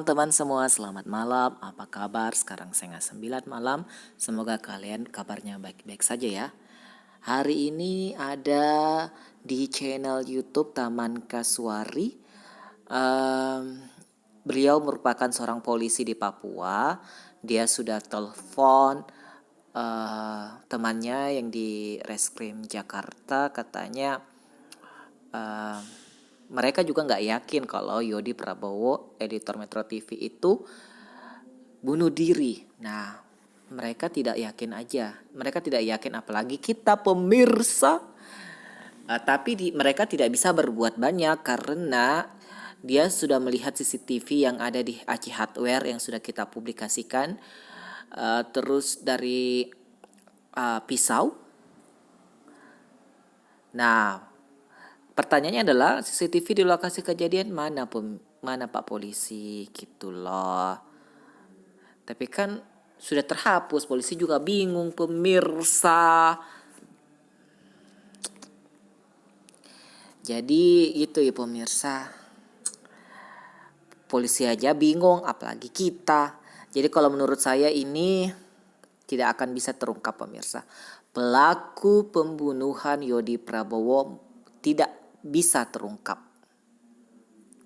teman-teman semua, selamat malam. Apa kabar? Sekarang setengah 9 malam. Semoga kalian kabarnya baik-baik saja ya. Hari ini ada di channel YouTube Taman Kasuari. Beliau merupakan seorang polisi di Papua. Dia sudah telepon temannya yang di Reskrim Jakarta, katanya mereka juga nggak yakin kalau Yodi Prabowo, editor Metro TV itu bunuh diri. Nah, mereka tidak yakin aja. Mereka tidak yakin, apalagi kita pemirsa. Tapi mereka tidak bisa berbuat banyak karena dia sudah melihat CCTV yang ada di Aci Hardware yang sudah kita publikasikan. Terus dari pisau. Nah, pertanyaannya adalah CCTV di lokasi kejadian mana Pak Polisi gitu loh. Tapi kan sudah terhapus, polisi juga bingung pemirsa. Jadi gitu ya pemirsa. Polisi aja bingung apalagi kita. Jadi kalau menurut saya ini tidak akan bisa terungkap pemirsa. Pelaku pembunuhan Yodi Prabowo tidak bisa terungkap.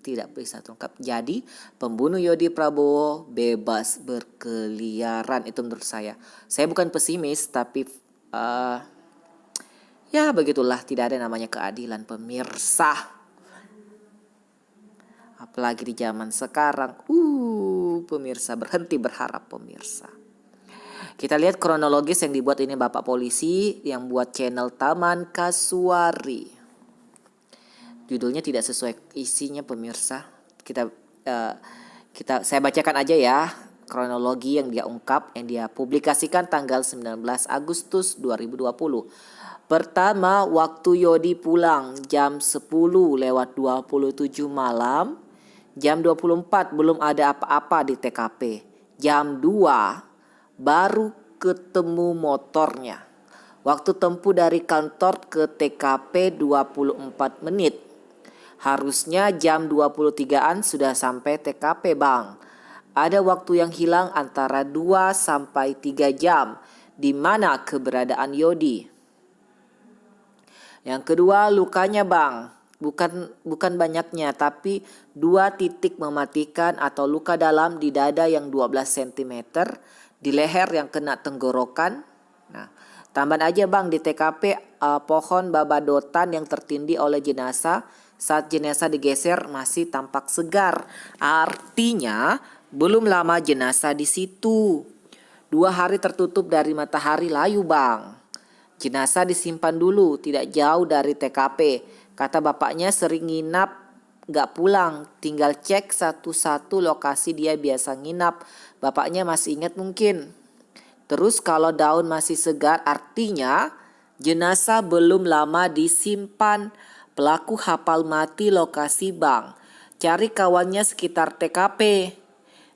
Tidak bisa terungkap. Jadi pembunuh Yodi Prabowo bebas berkeliaran, itu menurut saya. Saya bukan pesimis, tapi ya begitulah, tidak ada namanya keadilan pemirsa. Apalagi di zaman sekarang. Pemirsa, berhenti berharap pemirsa. Kita lihat kronologis yang dibuat ini Bapak Polisi yang buat channel Taman Kasuari. Judulnya tidak sesuai isinya pemirsa. Saya bacakan aja ya kronologi yang dia ungkap, yang dia publikasikan tanggal 19 Agustus 2020. Pertama, waktu Yodi pulang jam 10:27 malam. Jam 24 belum ada apa-apa di TKP. Jam 2 baru ketemu motornya. Waktu tempuh dari kantor ke TKP 24 menit. Harusnya jam 23-an sudah sampai TKP bang. Ada waktu yang hilang antara 2 sampai 3 jam. Di mana keberadaan Yodi? Yang kedua, lukanya bang. Bukan banyaknya, tapi 2 titik mematikan atau luka dalam di dada yang 12 cm. Di leher yang kena tenggorokan. Nah, tambahan aja bang, di TKP pohon babadotan yang tertindih oleh jenazah. Saat jenazah digeser masih tampak segar. Artinya belum lama jenazah di situ. 2 hari tertutup dari matahari layu bang. Jenazah disimpan dulu tidak jauh dari TKP. Kata bapaknya sering nginap gak pulang. Tinggal cek satu-satu lokasi dia biasa nginap. Bapaknya masih ingat mungkin. Terus kalau daun masih segar artinya jenazah belum lama disimpan. Pelaku hafal mati lokasi bang. Cari kawannya sekitar TKP.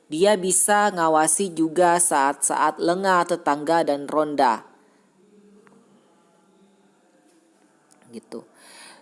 Dia bisa ngawasi juga saat-saat lengah tetangga dan ronda. Gitu.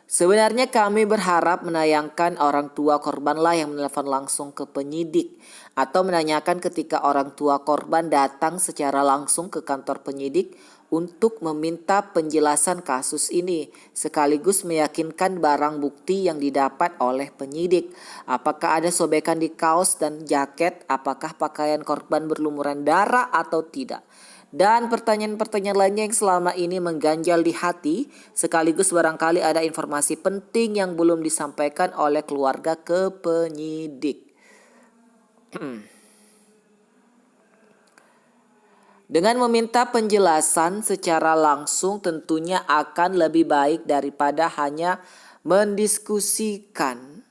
Sebenarnya kami berharap menayangkan orang tua korbanlah yang menelpon langsung ke penyidik. Atau menanyakan ketika orang tua korban datang secara langsung ke kantor penyidik untuk meminta penjelasan kasus ini, sekaligus meyakinkan barang bukti yang didapat oleh penyidik. Apakah ada sobekan di kaos dan jaket, apakah pakaian korban berlumuran darah atau tidak. Dan pertanyaan-pertanyaan lainnya yang selama ini mengganjal di hati, sekaligus barangkali ada informasi penting yang belum disampaikan oleh keluarga ke penyidik. Dengan meminta penjelasan secara langsung tentunya akan lebih baik daripada hanya mendiskusikan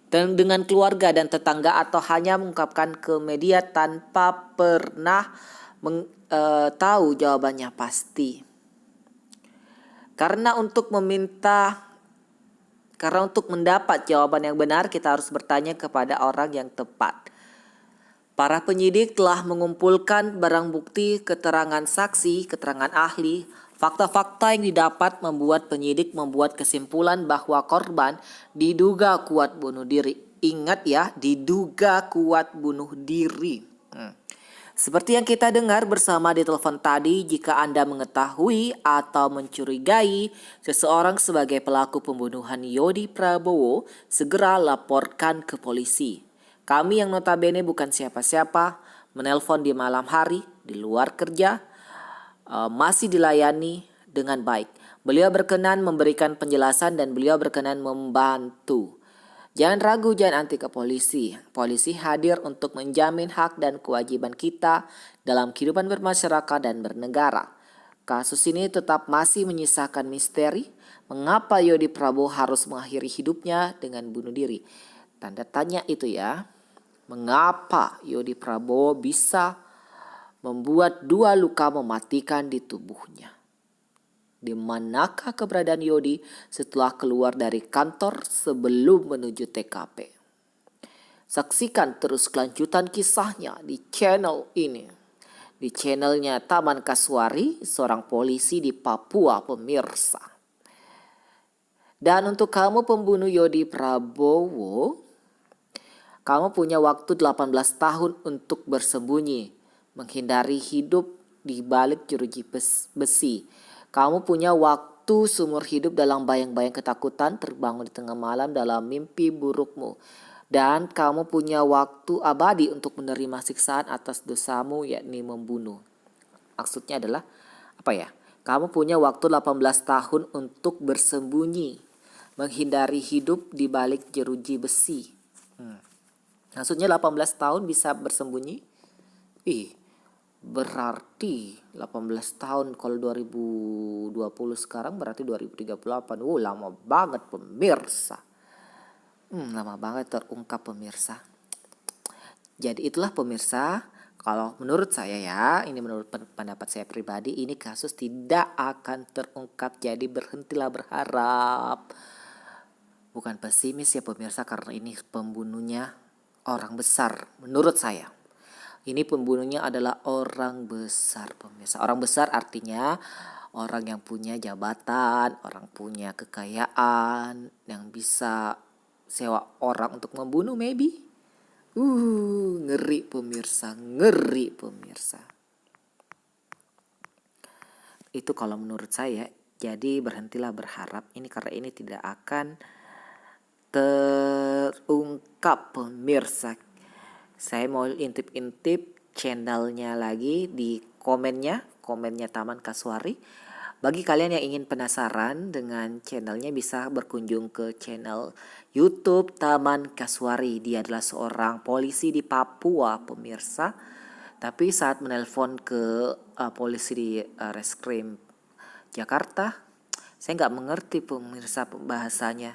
dengan keluarga dan tetangga atau hanya mengungkapkan ke media tanpa pernah tahu jawabannya pasti. Karena untuk mendapat jawaban yang benar kita harus bertanya kepada orang yang tepat. Para penyidik telah mengumpulkan barang bukti, keterangan saksi, keterangan ahli, Fakta-fakta yang didapat membuat penyidik membuat kesimpulan bahwa korban diduga kuat bunuh diri. Ingat ya, diduga kuat bunuh diri. Seperti yang kita dengar bersama di telepon tadi, jika Anda mengetahui atau mencurigai seseorang sebagai pelaku pembunuhan Yodi Prabowo, segera laporkan ke polisi. Kami yang notabene bukan siapa-siapa, menelpon di malam hari, di luar kerja, masih dilayani dengan baik. Beliau berkenan memberikan penjelasan dan beliau berkenan membantu. Jangan ragu, jangan anti ke polisi. Polisi hadir untuk menjamin hak dan kewajiban kita dalam kehidupan bermasyarakat dan bernegara. Kasus ini tetap masih menyisakan misteri. Mengapa Yodi Prabowo harus mengakhiri hidupnya dengan bunuh diri? Tanda tanya itu ya. Mengapa Yodi Prabowo bisa membuat 2 luka mematikan di tubuhnya? Di manakah keberadaan Yodi setelah keluar dari kantor sebelum menuju TKP? Saksikan terus kelanjutan kisahnya di channel ini. Di channelnya Taman Kasuari, seorang polisi di Papua, pemirsa. Dan untuk kamu pembunuh Yodi Prabowo, kamu punya waktu 18 tahun untuk bersembunyi, menghindari hidup di balik jeruji besi. Kamu punya waktu seumur hidup dalam bayang-bayang ketakutan, terbangun di tengah malam dalam mimpi burukmu. Dan kamu punya waktu abadi untuk menerima siksaan atas dosamu, yakni membunuh. Maksudnya adalah apa ya? Kamu punya waktu 18 tahun untuk bersembunyi, menghindari hidup di balik jeruji besi. Maksudnya 18 tahun bisa bersembunyi? Berarti 18 tahun kalau 2020 sekarang berarti 2038. Lama banget pemirsa. Lama banget terungkap pemirsa. Jadi itulah pemirsa, kalau menurut saya ya, ini menurut pendapat saya pribadi, ini kasus tidak akan terungkap. Jadi berhentilah berharap. Bukan pesimis ya pemirsa, karena ini pembunuhnya orang besar menurut saya. Ini pembunuhnya adalah orang besar pemirsa. Orang besar artinya orang yang punya jabatan, orang punya kekayaan, yang bisa sewa orang untuk membunuh maybe. Ngeri pemirsa, ngeri pemirsa. Itu kalau menurut saya. Jadi berhentilah berharap ini karena ini tidak akan terungkap pemirsa. Saya mau intip-intip channelnya lagi di komennya Taman Kasuari. Bagi kalian yang ingin penasaran dengan channelnya bisa berkunjung ke channel YouTube Taman Kasuari. Dia adalah seorang polisi di Papua pemirsa. Tapi saat menelpon ke polisi di Reskrim Jakarta, saya nggak mengerti pemirsa bahasanya.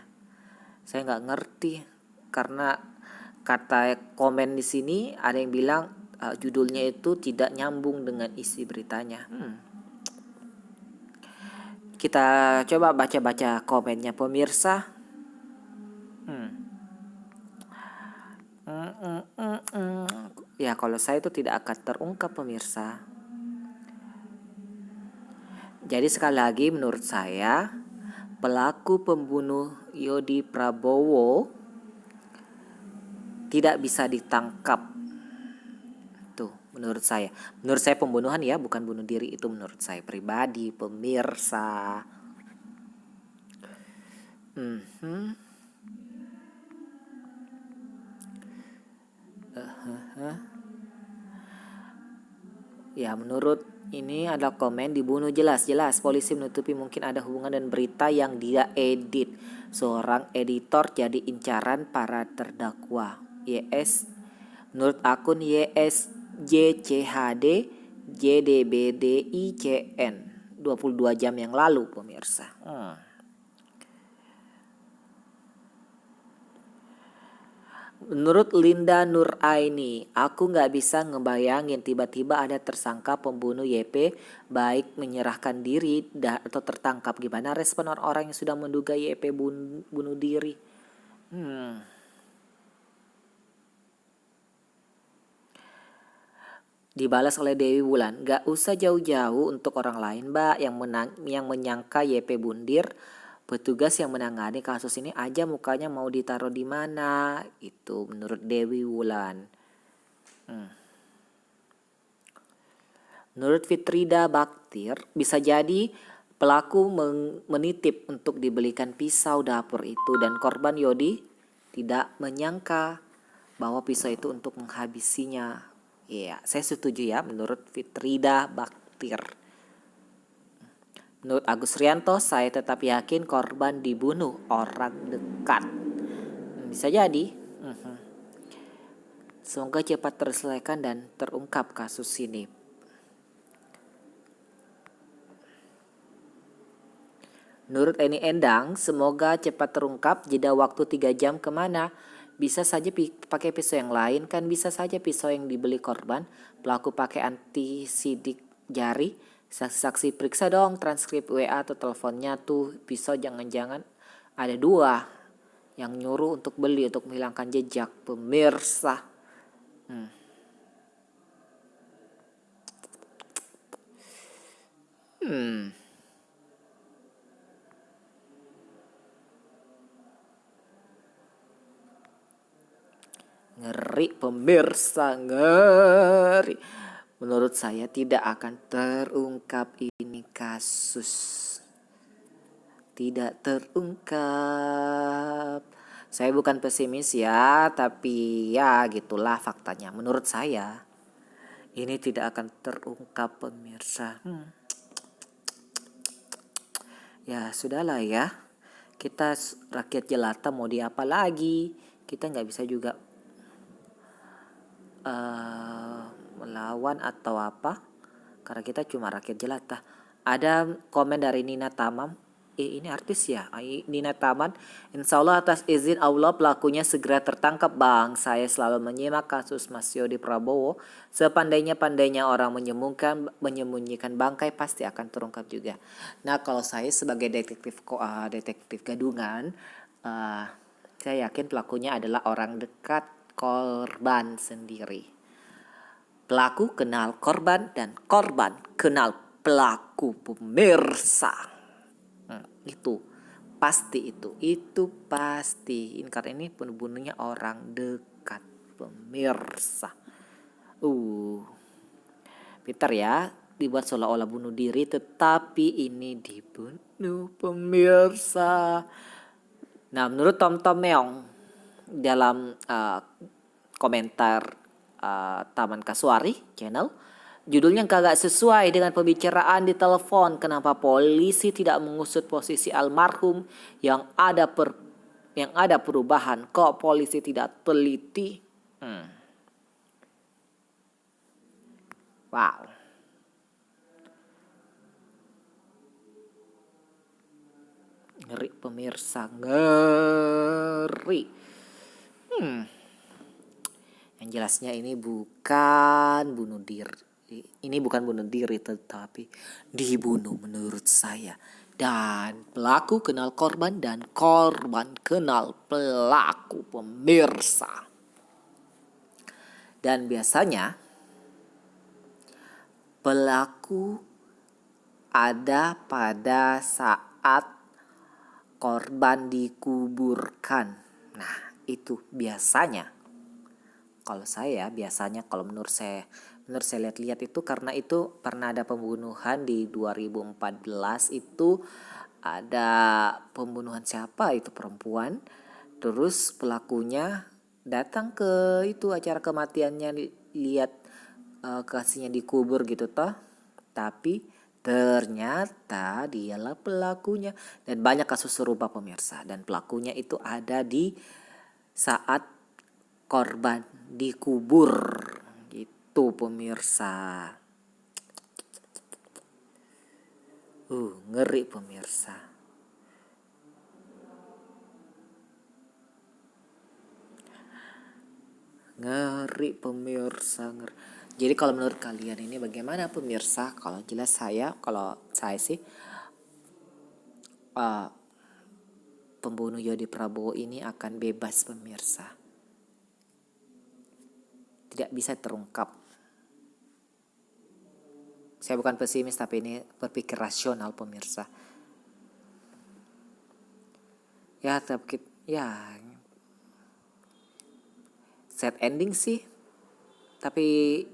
Saya nggak ngerti karena kata komen di sini ada yang bilang judulnya itu tidak nyambung dengan isi beritanya. Kita coba baca-baca komennya pemirsa. Ya kalau saya itu tidak akan terungkap pemirsa. Jadi sekali lagi menurut saya pelaku pembunuh Yodi Prabowo tidak bisa ditangkap. Tuh menurut saya. Menurut saya pembunuhan ya, bukan bunuh diri, itu menurut saya pribadi pemirsa. Ya menurut ini ada komen dibunuh jelas-jelas. Polisi menutupi mungkin ada hubungan dan berita yang dia edit. Seorang editor jadi incaran para terdakwa. YS menurut akun YSJCHD JDBDICN 22 jam yang lalu pemirsa. Menurut Linda Nuraini, aku gak bisa ngebayangin tiba-tiba ada tersangka pembunuh YP baik menyerahkan diri atau tertangkap. Gimana respon orang-orang yang sudah menduga YP bunuh diri? Dibalas oleh Dewi Wulan, gak usah jauh-jauh untuk orang lain mbak yang menyangka YP bundir. Petugas yang menangani kasus ini aja mukanya mau ditaruh di mana. Itu menurut Dewi Wulan. Menurut Fitrida Baktir, bisa jadi pelaku menitip untuk dibelikan pisau dapur itu dan korban Yodi tidak menyangka bahwa pisau itu untuk menghabisinya. Iya, saya setuju ya menurut Fitrida Baktir. Menurut Agus Rianto, saya tetap yakin korban dibunuh orang dekat. Bisa jadi. Semoga cepat terselesaikan dan terungkap kasus ini. Menurut Eni Endang, semoga cepat terungkap. Jeda waktu 3 jam kemana? Bisa saja pakai pisau yang lain, kan bisa saja pisau yang dibeli korban. Pelaku pakai antisidik jari. Saksi-saksi periksa dong transkrip WA atau teleponnya tuh. Pisau jangan-jangan ada 2 yang nyuruh untuk beli untuk menghilangkan jejak pemirsa. Ngeri pemirsa, ngeri. Menurut saya tidak akan terungkap ini kasus. Tidak terungkap. Saya bukan pesimis ya, tapi ya gitulah faktanya. Menurut saya ini tidak akan terungkap pemirsa. Ya sudahlah ya. Kita rakyat jelata mau diapa lagi. Kita nggak bisa juga melawan atau apa, karena kita cuma rakyat jelata. Ada komen dari Nina Tamam, ini artis ya, Nina Taman. Insya Allah atas izin Allah pelakunya segera tertangkap bang. Saya selalu menyimak kasus Mas Yodi Prabowo. Sepandainya-pandainya orang menyembunyikan bangkai pasti akan terungkap juga. Nah kalau saya sebagai detektif gadungan, saya yakin pelakunya adalah orang dekat korban sendiri. Pelaku kenal korban dan korban kenal pelaku pemirsa. Itu pasti itu pasti. Karena ini pembunuhnya orang dekat pemirsa. Pintar ya, dibuat seolah-olah bunuh diri tetapi ini dibunuh pemirsa. Nah menurut Tom Tom Meong dalam komentar Taman Kasuari channel, judulnya kagak sesuai dengan pembicaraan di telepon. Kenapa polisi tidak mengusut posisi almarhum yang ada perubahan? Kok polisi tidak teliti? Wow. Ngeri pemirsa, ngeri. Yang jelasnya ini bukan bunuh diri. Ini bukan bunuh diri tetapi dibunuh menurut saya. Dan pelaku kenal korban dan korban kenal pelaku pemirsa. Dan biasanya pelaku ada pada saat korban dikuburkan. Nah itu biasanya. Kalau saya biasanya, kalau menurut saya lihat-lihat itu, karena itu pernah ada pembunuhan di 2014 itu, ada pembunuhan siapa itu perempuan, terus pelakunya datang ke itu acara kematiannya, lihat kasihnya dikubur gitu toh, tapi ternyata dialah pelakunya. Dan banyak kasus serupa pemirsa, dan pelakunya itu ada di saat korban dikubur gitu pemirsa. Ngeri pemirsa. Ngeri pemirsa, ngeri. Jadi kalau menurut kalian ini bagaimana pemirsa? Kalau saya sih pembunuh Yodi Prabowo ini akan bebas pemirsa. Tidak bisa terungkap. Saya bukan pesimis, tapi ini berpikir rasional pemirsa. Ya, tapi ya sad ending sih. Tapi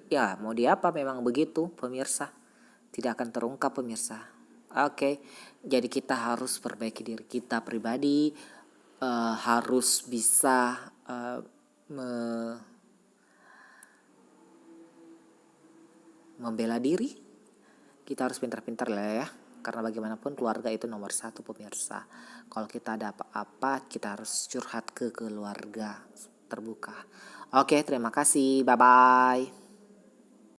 ya mau diapa, memang begitu pemirsa. Tidak akan terungkap pemirsa. Oke, jadi kita harus perbaiki diri kita pribadi, harus bisa membela diri. Kita harus pintar-pintar lah ya. Karena bagaimanapun keluarga itu nomor satu pemirsa. Kalau kita ada apa-apa, kita harus curhat ke keluarga terbuka. Oke, terima kasih. Bye-bye.